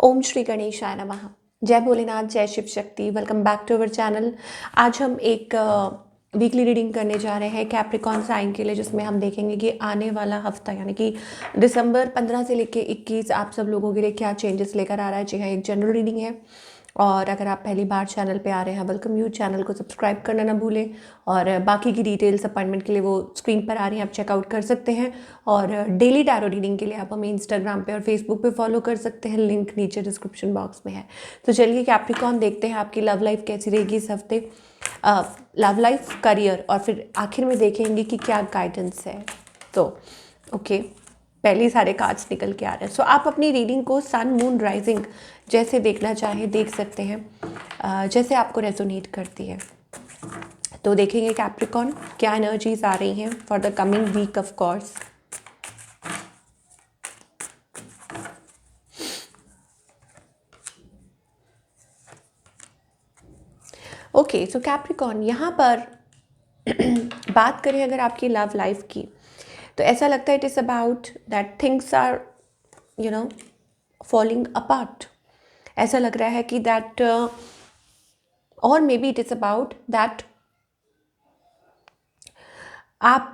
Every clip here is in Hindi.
ओम श्री गणेशाय नमः। जय भोलेनाथ, जय Shiv Shakti. Welcome back to our channel. आज हम एक वीकली रीडिंग करने जा रहे हैं कैप्रिकॉन साइन के लिए, जिसमें हम देखेंगे कि आने वाला हफ्ता यानी कि दिसंबर 15 से लेकर 21 आप सब लोगों के लिए क्या चेंजेस लेकर आ रहा है। जी हाँ, एक जनरल रीडिंग है। और अगर आप पहली बार चैनल पे आ रहे हैं, वेलकम यू। चैनल को सब्सक्राइब करना ना भूलें। और बाकी की डिटेल्स अपॉइंटमेंट के लिए वो स्क्रीन पर आ रही हैं, आप चेकआउट कर सकते हैं। और डेली टैरो रीडिंग के लिए आप हमें इंस्टाग्राम पे और फेसबुक पे फॉलो कर सकते हैं, लिंक नीचे डिस्क्रिप्शन बॉक्स में है। तो चलिए कैप्रिकॉन देखते हैं आपकी लव लाइफ कैसी रहेगी इस हफ्ते। लव लाइफ, करियर, और फिर आखिर में देखेंगे कि क्या गाइडेंस है। तो ओके, पहले ही सारे कार्ड्स निकल के आ रहे हैं। सो आप अपनी रीडिंग को सन, मून, राइजिंग जैसे देखना चाहें देख सकते हैं, जैसे आपको रेजोनेट करती है। तो देखेंगे कैप्रिकॉन क्या एनर्जीज आ रही हैं for the coming week of course. Okay, so Capricorn यहाँ पर बात करें अगर आपकी लव लाइफ की, तो ऐसा लगता है it is about that things are falling apart. ऐसा लग रहा है कि दैट, और maybe it is about that आप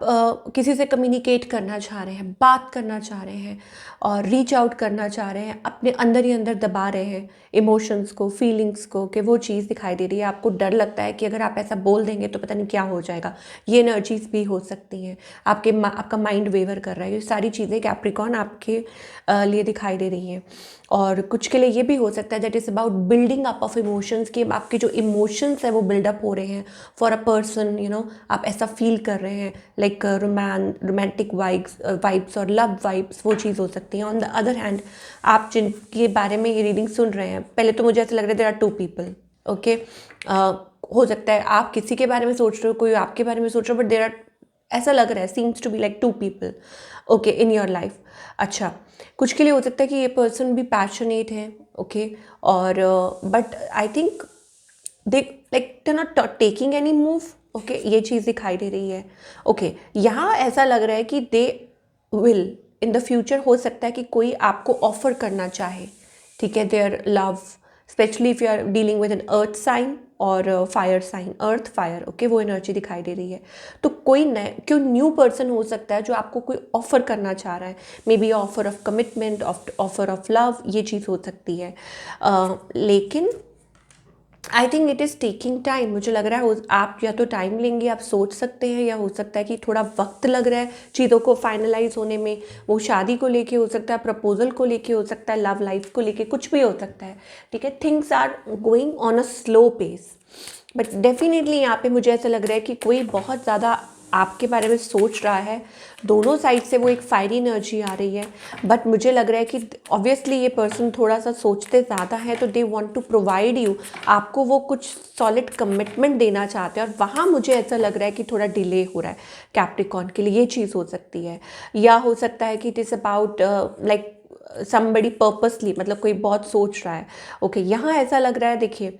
किसी से कम्युनिकेट करना चाह रहे हैं, बात करना चाह रहे हैं और रीच आउट करना चाह रहे हैं, अपने अंदर ही अंदर दबा रहे हैं इमोशंस को, फीलिंग्स को, कि वो चीज़ दिखाई दे रही है। आपको डर लगता है कि अगर आप ऐसा बोल देंगे तो पता नहीं क्या हो जाएगा। ये एनर्जीज भी हो सकती हैं। आपका माइंड वेवर कर रहा है। ये सारी चीज़ें कैप्रिकॉन आपके लिए दिखाई दे रही हैं। और कुछ के लिए ये भी हो सकता है that is about building up of emotions, कि आपके जो इमोशंस है वो बिल्डअप हो रहे हैं फॉर अ पर्सन। आप ऐसा फील कर रहे हैं लाइक रोमांटिक वाइब्स और लव वाइब्स, वो चीज़ हो सकती है। ऑन द अदर हैंड, आप जिनके बारे में ये रीडिंग सुन रहे हैं, पहले तो मुझे ऐसा लग रहा है there are two people. Okay, हो सकता है आप किसी के बारे में सोच रहे हो, कोई आपके बारे में सोच रहे हो, बट देयर आर, ऐसा लग रहा है, seems to be like two people okay in your life. अच्छा, कुछ के लिए हो सकता है कि ये पर्सन भी पैशनेट है। ओके, और but I think they like they not taking any move. Okay, ये चीज़ दिखाई दे रही है। ओके, यहाँ ऐसा लग रहा है कि they will in the future, हो सकता है कि कोई आपको ऑफर करना चाहे, ठीक है, there love, specially if you are dealing with an earth sign और fire sign, earth fire. Okay, वो एनर्जी दिखाई दे रही है। तो कोई न्यू पर्सन हो सकता है जो आपको कोई ऑफर करना चाह रहा है। May be offer of commitment, offer of love, ये चीज़ हो सकती है। लेकिन I think it is taking time. मुझे लग रहा है आप या तो टाइम लेंगे, आप सोच सकते हैं, या हो सकता है कि थोड़ा वक्त लग रहा है चीज़ों को फाइनलाइज होने में। वो शादी को लेके हो सकता है, प्रपोजल को लेके हो सकता है, लव लाइफ को लेके कुछ भी हो सकता है। ठीक है, things are going on a slow pace, but definitely यहाँ पे मुझे ऐसा लग रहा है कि कोई बहुत ज़्यादा आपके बारे में सोच रहा है। दोनों साइड से वो एक फायरी एनर्जी आ रही है, बट मुझे लग रहा है कि ऑब्वियसली ये पर्सन थोड़ा सा सोचते ज़्यादा है, तो they want to provide you, आपको वो कुछ सॉलिड कमिटमेंट देना चाहते हैं। और वहाँ मुझे ऐसा लग रहा है कि थोड़ा डिले हो रहा है कैप्रिकॉन के लिए। ये चीज़ हो सकती है, या हो सकता है कि it is about like somebody purposely, मतलब कोई बहुत सोच रहा है। ओके, यहाँ ऐसा लग रहा है, देखिए,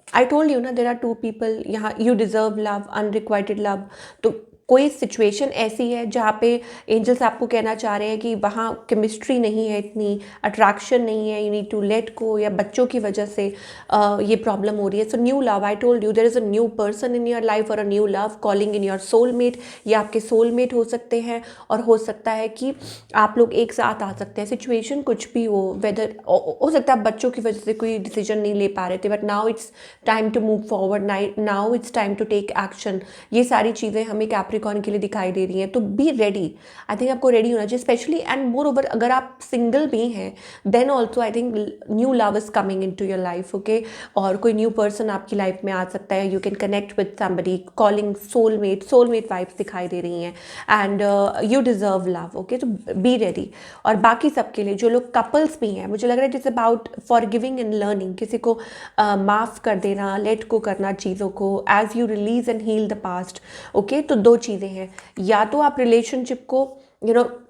आई टोल्ड यू ना, देर आर टू पीपल। यहाँ you deserve love, unrequited love. तो कोई सिचुएशन ऐसी है जहाँ पे एंजल्स आपको कहना चाह रहे हैं कि वहाँ केमिस्ट्री नहीं है, इतनी अट्रैक्शन नहीं है, you need to let go, या बच्चों की वजह से ये प्रॉब्लम हो रही है। So new love, I told you, there is a new person in your life और a new love calling in your soulmate. ये आपके सोलमेट हो सकते हैं, और हो सकता है कि आप लोग एक साथ आ सकते हैं। सिचुएशन कुछ भी हो, वेदर हो सकता है आप बच्चों की वजह से कोई डिसीजन नहीं ले पा रहे थे, but now it's time to move forward, now it's time to take action. ये सारी चीज़ें हमें कैप्रिकॉन के लिए दिखाई दे रही हैं। तो बी रेडी, आई थिंक आपको रेडी होना चाहिए, स्पेशली एंड मोर ओवर अगर आप सिंगल भी हैं, then also I think new love is coming in to your life. Okay, और कोई न्यू पर्सन आपकी लाइफ में आ सकता है। You can connect with somebody calling soulmate vibes दिखाई दे रही हैं, and you deserve love. Okay, तो बी रेडी। और बाकी सबके लिए जो लोग कपल्स भी हैं, मुझे लग रहा है it's about for giving and learning, किसी को माफ़ कर देना, लेट को करना चीज़ों को, as you release and heal the past. Okay, तो दो चीज़ें हैं, या तो आप रिलेशनशिप को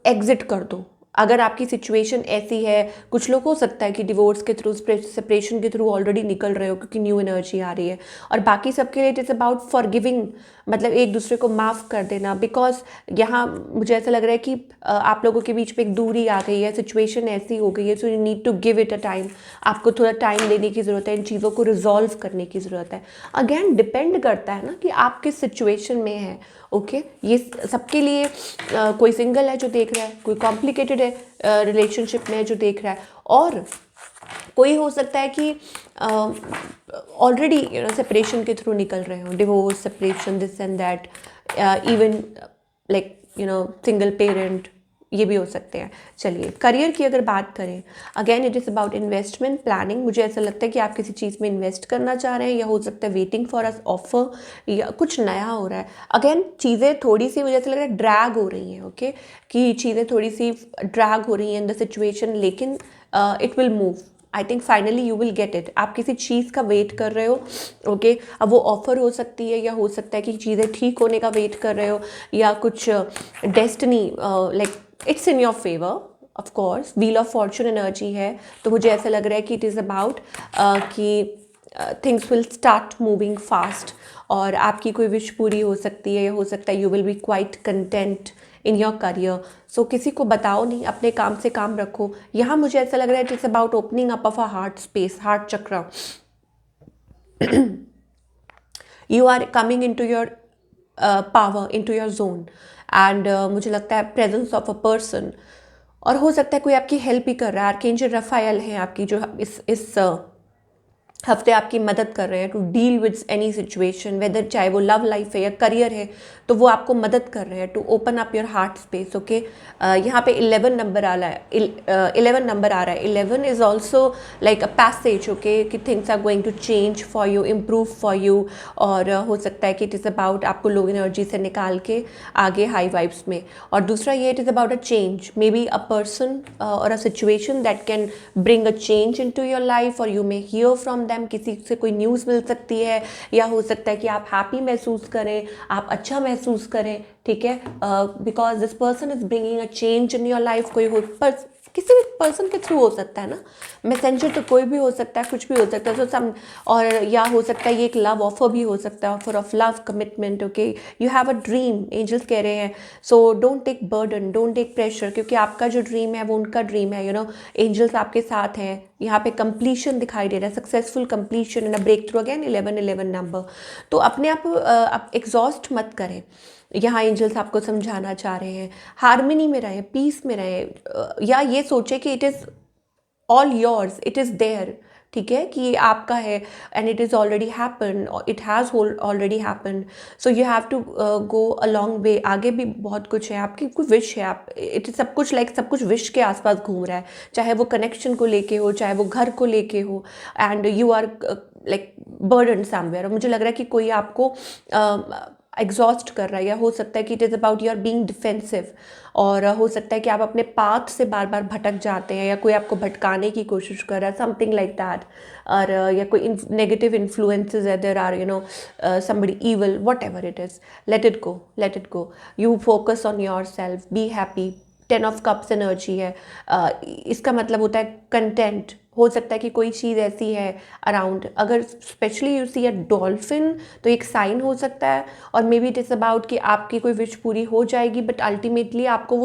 एग्जिट कर दो, अगर आपकी सिचुएशन ऐसी है, कुछ लोग हो सकता है कि डिवोर्स के थ्रू, सेपरेशन के थ्रू ऑलरेडी निकल रहे हो क्योंकि न्यू एनर्जी आ रही है, और बाकी सबके लिए इट इज़ अबाउट फॉरगिविंग, मतलब एक दूसरे को माफ़ कर देना। बिकॉज यहाँ मुझे ऐसा लग रहा है कि आप लोगों के बीच में एक दूरी आ गई है, सिचुएशन ऐसी हो गई है, so you need to give it a time. आपको थोड़ा टाइम देने की ज़रूरत है, इन चीज़ों को रिजॉल्व करने की ज़रूरत है। अगेन डिपेंड करता है ना कि आप किस सिचुएशन में है। ओके ये सबके लिए कोई सिंगल है जो देख रहा है, कोई कॉम्प्लिकेटेड है रिलेशनशिप में है जो देख रहा है, और कोई हो सकता है कि ऑलरेडी सेपरेशन के थ्रू निकल रहे हो, divorce, separation, this and that, even like single parent, ये भी हो सकते हैं। चलिए करियर की अगर बात करें, again it is about investment planning. मुझे ऐसा लगता है कि आप किसी चीज़ में इन्वेस्ट करना चाह रहे हैं, या हो सकता है वेटिंग फॉर अस ऑफर, या कुछ नया हो रहा है। अगेन चीज़ें थोड़ी सी मुझे ऐसा लग रहा है ड्रैग हो रही हैं, ओके कि चीज़ें थोड़ी सी ड्रैग हो रही हैं इन द सिचुएशन, लेकिन it will move. I think finally you will get it. आप किसी चीज़ का वेट कर रहे हो, ओके अब वो ऑफर हो सकती है, या हो सकता है कि चीज़ें ठीक होने का वेट कर रहे हो, या कुछ destiny like it's in your favour. Of course wheel of Fortune energy है, तो मुझे ऐसा लग रहा है कि इट इज़ अबाउट कि things will start moving fast, और आपकी कोई विश पूरी हो सकती है, या हो सकता है you will be quite content in your career. So किसी को बताओ नहीं, अपने काम से काम रखो। यहाँ मुझे ऐसा लग रहा है it is about opening up of a heart space, heart chakra. You are coming in to your power, in to your zone, and मुझे लगता है प्रेजेंस ऑफ अ पर्सन, और हो सकता है कोई आपकी हेल्प ही कर रहा है। आर्कएंजल रफायल है आपकी, जो इस हफ्ते आपकी मदद कर रहे हैं to deal with any situation, whether चाहे वो लव लाइफ है या करियर है, तो वो आपको मदद कर रहे हैं to open up your heart space. Okay यहाँ पे 11 नंबर आ रहा है, 11 नंबर आ रहा है। 11 is also like a passage, okay कि things are going to change for you, improve for you, और हो सकता है कि इट इज़ अबाउट आपको लो एनर्जी से निकाल के आगे हाई वाइब्स में। और दूसरा ये it is about a change, maybe a person और a situation that can bring a change in to your life, और you may hear from them, किसी से कोई न्यूज़ मिल सकती है, या हो सकता है कि आप हैप्पी महसूस करें, आप अच्छा महसूस करें, ठीक है, because this person is bringing a change in your life. कोई हो पर किसी भी पर्सन के थ्रू हो सकता है ना, मैसेंजर तो कोई भी हो सकता है, कुछ भी हो सकता है, सो सम, और या हो सकता है ये एक लव ऑफर भी हो सकता है, offer of love, commitment. Okay you have a dream, angels कह रहे हैं, so don't take burden, don't take pressure, क्योंकि आपका जो ड्रीम है वो उनका ड्रीम है, एंजल्स आपके साथ हैं। यहाँ पे कंप्लीशन दिखाई दे रहा है, successful completion and a breakthrough, again 11 number. तो अपने आप एग्जॉस्ट मत करें। यहाँ एंजल्स आपको समझाना चाह रहे हैं हार्मनी में रहें, पीस में रहें, या ये सोचे कि it is all yours, it is there, ठीक है कि ये आपका है, and it is already happen, it has already happen, so you have to go a long way. आगे भी बहुत कुछ है, आपकी कोई विश है, आप इट सब कुछ लाइक सब कुछ विश के आसपास घूम रहा है, चाहे वो कनेक्शन को लेके हो, चाहे वो घर को लेके हो, and you are like burden somewhere. और मुझे लग रहा है कि कोई आपको एग्जॉस्ट कर रहा है, या हो सकता है कि it is about you are being defensive, और हो सकता है कि आप अपने पाथ से बार बार भटक जाते हैं, या कोई आपको भटकाने की कोशिश कर रहा है, समथिंग लाइक दैट, और या कोई नेगेटिव इन्फ्लुएंसेस है, there are somebody evil, whatever it is, let it go, let it go, you focus on yourself, be happy। 10 of cups energy है, इसका मतलब होता है कंटेंट। हो सकता है कि कोई चीज़ ऐसी है अराउंड, अगर specially you see a dolphin, तो एक साइन हो सकता है, और maybe it is about कि आपकी कोई विश पूरी हो जाएगी, बट अल्टीमेटली आपको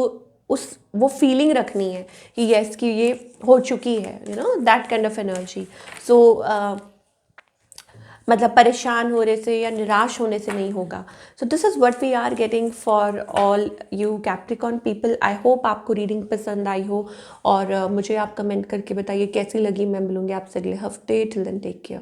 वो फीलिंग रखनी है कि यस कि ये हो चुकी है, दैट काइंड ऑफ एनर्जी। सो मतलब परेशान होने से या निराश होने से नहीं होगा। So this is what we are getting for all you Capricorn people. I hope आपको रीडिंग पसंद आई हो, और मुझे आप कमेंट करके बताइए कैसी लगी। मैं मिलूँगी आपसे अगले हफ्ते। Till then take care.